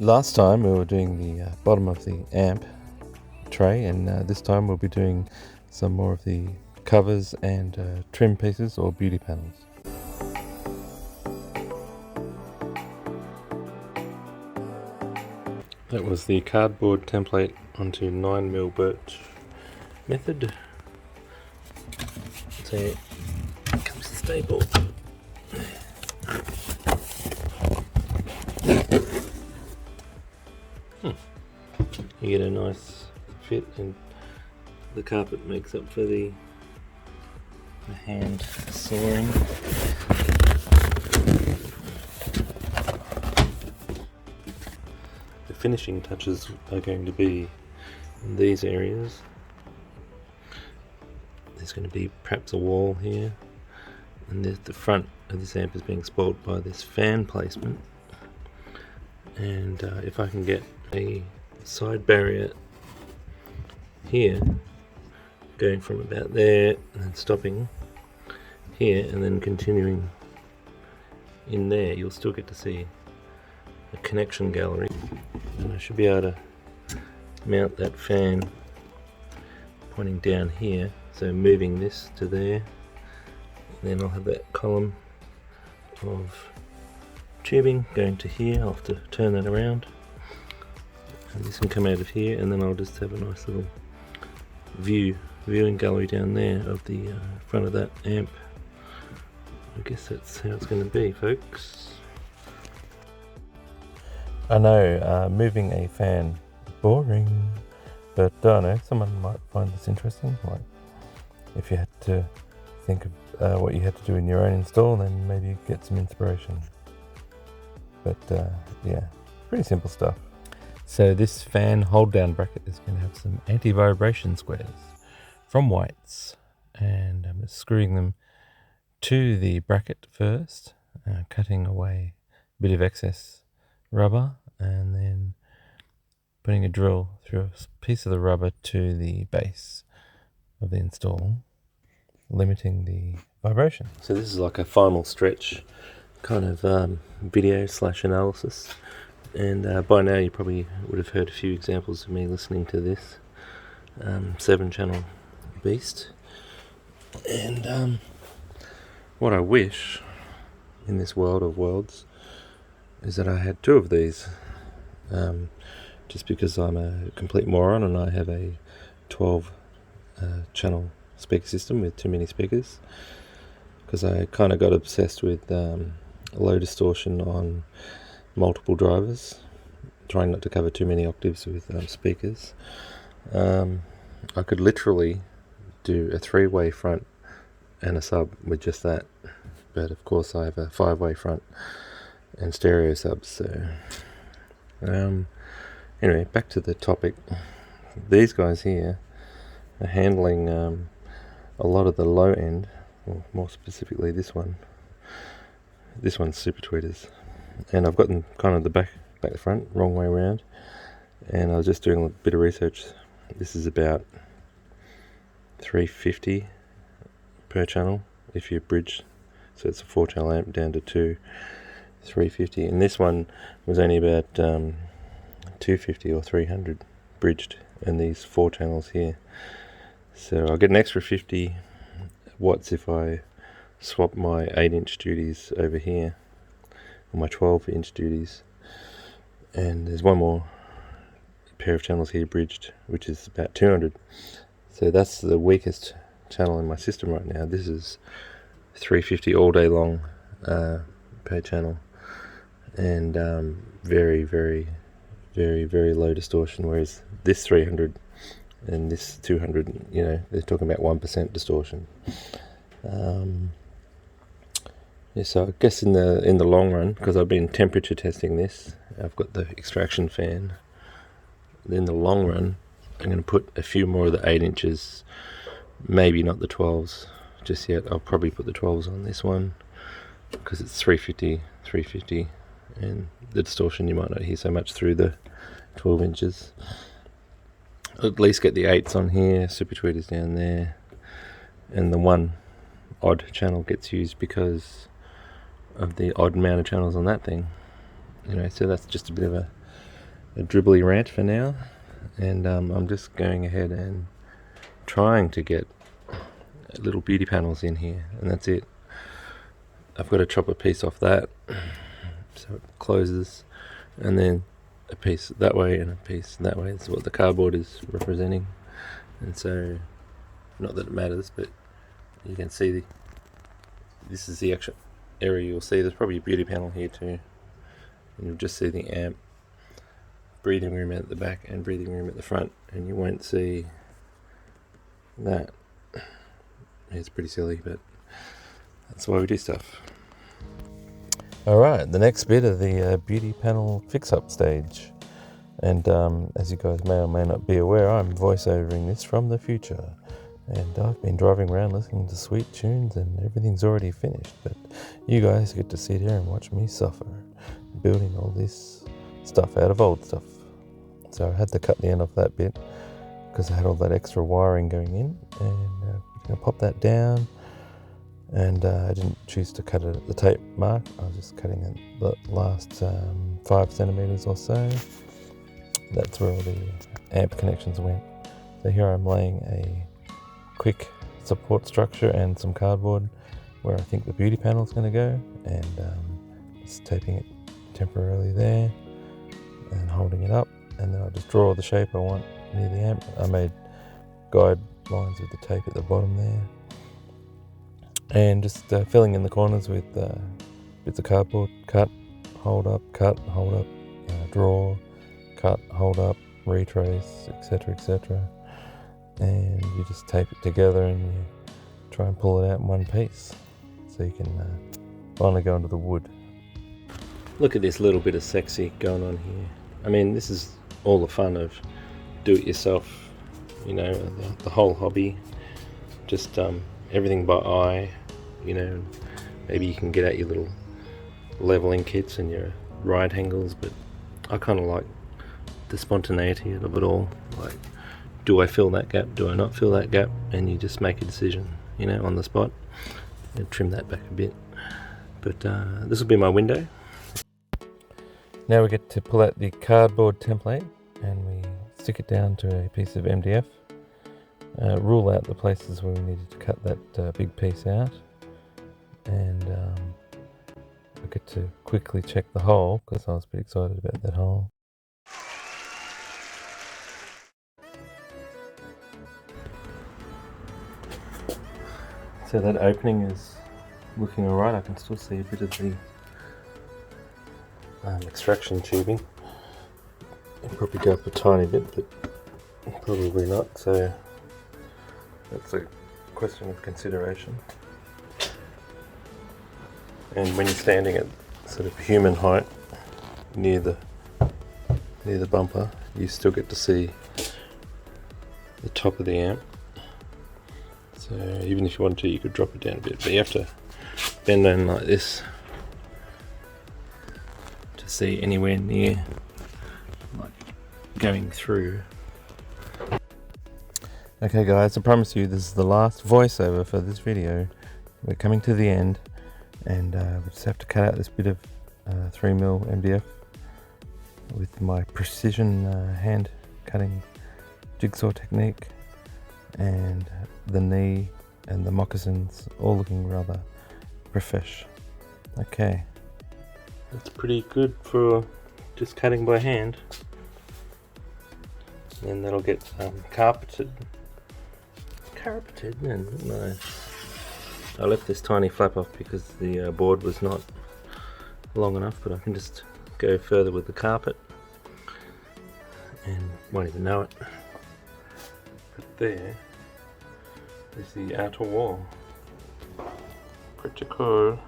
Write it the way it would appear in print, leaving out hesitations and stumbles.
Last time we were doing the bottom of the amp tray, and this time we'll be doing some more of the covers and trim pieces or beauty panels. That was the cardboard template onto 9mm birch method. So here comes the staple. You get a nice fit, and the carpet makes up for the hand sawing. The finishing touches are going to be in these areas. There's going to be perhaps a wall here, and the front of this amp is being spoilt by this fan placement. And if I can get a side barrier here, going from about there and then stopping here and then continuing in there, you'll still get to see a connection gallery, and I should be able to mount that fan pointing down here, so moving this to there, and then I'll have that column of tubing going to here. I'll have to turn that around, and this can come out of here, and then I'll just have a nice little viewing gallery down there of the front of that amp. I guess that's how it's going to be, folks. I know, moving a fan, boring, but I know someone might find this interesting. Like, if you had to think of what you had to do in your own install, then maybe you get some inspiration. But yeah, pretty simple stuff. So this fan hold down bracket is going to have some anti-vibration squares from Whites, and I'm just screwing them to the bracket first, cutting away a bit of excess rubber, and then putting a drill through a piece of the rubber to the base of the install, limiting the vibration. So this is like a final stretch kind of video / analysis, and by now you probably would have heard a few examples of me listening to this 7-channel beast. And what I wish in this world of worlds is that I had 2 of these, just because I'm a complete moron and I have a 12 channel speaker system with too many speakers, because I kind of got obsessed with low distortion on multiple drivers, trying not to cover too many octaves with speakers. I could literally do a 3-way front and a sub with just that, but of course I have a 5-way front and stereo subs. So anyway, back to the topic. These guys here are handling a lot of the low end, or more specifically this one's super tweeters, and I've got them kind of the back the front, wrong way around. And I was just doing a bit of research. This is about 350 per channel if you bridge, so it's a 4-channel amp down to 350, and this one was only about 250 or 300 bridged, and these 4 channels here. So I'll get an extra 50 watts if I swap my 8-inch duties over here, or my 12-inch duties, and there's one more pair of channels here bridged, which is about 200. So that's the weakest channel in my system right now. This is 350 all day long per channel, and very, very, very, very low distortion, whereas this 300 and this 200, you know, they're talking about 1% distortion. Yeah, so I guess in the long run, because I've been temperature testing this, I've got the extraction fan. In the long run, I'm going to put a few more of the 8 inches, maybe not the 12s just yet. I'll probably put the 12s on this one, because it's 350, and the distortion you might not hear so much through the 12 inches. I'll at least get the 8s on here, super tweeters down there, and the one odd channel gets used because of the odd amount of channels on that thing, you know. So that's just a bit of a a dribbly rant for now, and I'm just going ahead and trying to get little beauty panels in here, and that's it. I've got to chop a piece off that so it closes, and then a piece that way and a piece that way. That's what the cardboard is representing. And so, not that it matters, but you can see this is the actual area you'll see. There's probably a beauty panel here too, and you'll just see the amp, breathing room at the back and breathing room at the front, and you won't see that. It's pretty silly, but that's why we do stuff. Alright, the next bit of the beauty panel fix-up stage. And as you guys may or may not be aware, I'm voiceovering this from the future. And I've been driving around listening to sweet tunes and everything's already finished. But you guys get to sit here and watch me suffer, building all this stuff out of old stuff. So I had to cut the end off that bit because I had all that extra wiring going in. And I'm going to pop that down. And I didn't choose to cut it at the tape mark. I was just cutting it the last 5 centimeters or so. That's where all the amp connections went. So here I'm laying a quick support structure and some cardboard where I think the beauty panel is going to go, and just taping it temporarily there and holding it up, and then I'll just draw the shape I want near the amp. I made guide lines with the tape at the bottom there, and just filling in the corners with bits of cardboard. Cut, hold up, draw, cut, hold up, retrace, etc, etc. And you just tape it together and you try and pull it out in one piece so you can finally go into the wood. Look at this little bit of sexy going on here. I mean, this is all the fun of do-it-yourself, you know, the whole hobby. Just everything by eye, you know. Maybe you can get out your little leveling kits and your right angles, but I kind of like the spontaneity of it all. Like, do I fill that gap? Do I not fill that gap? And you just make a decision, you know, on the spot. And trim that back a bit. But this will be my window. Now we get to pull out the cardboard template and we stick it down to a piece of MDF. Rule out the places where we needed to cut that big piece out. And I get to quickly check the hole because I was pretty excited about that hole. So that opening is looking alright. I can still see a bit of the extraction tubing. It'll probably go up a tiny bit, but probably not. So that's a question of consideration. And when you're standing at sort of human height near the bumper, you still get to see the top of the amp. So even if you wanted to, you could drop it down a bit, but you have to bend down like this to see anywhere near, like, going through. Okay guys, I promise you this is the last voiceover for this video. We're coming to the end, and we just have to cut out this bit of 3mm MDF with my precision hand cutting jigsaw technique, and the knee and the moccasins all looking rather profesh. Okay, that's pretty good for just cutting by hand, and that'll get carpeted and no. I left this tiny flap off because the board was not long enough, but I can just go further with the carpet and won't even know it. But there is the outer wall. Pretty cool.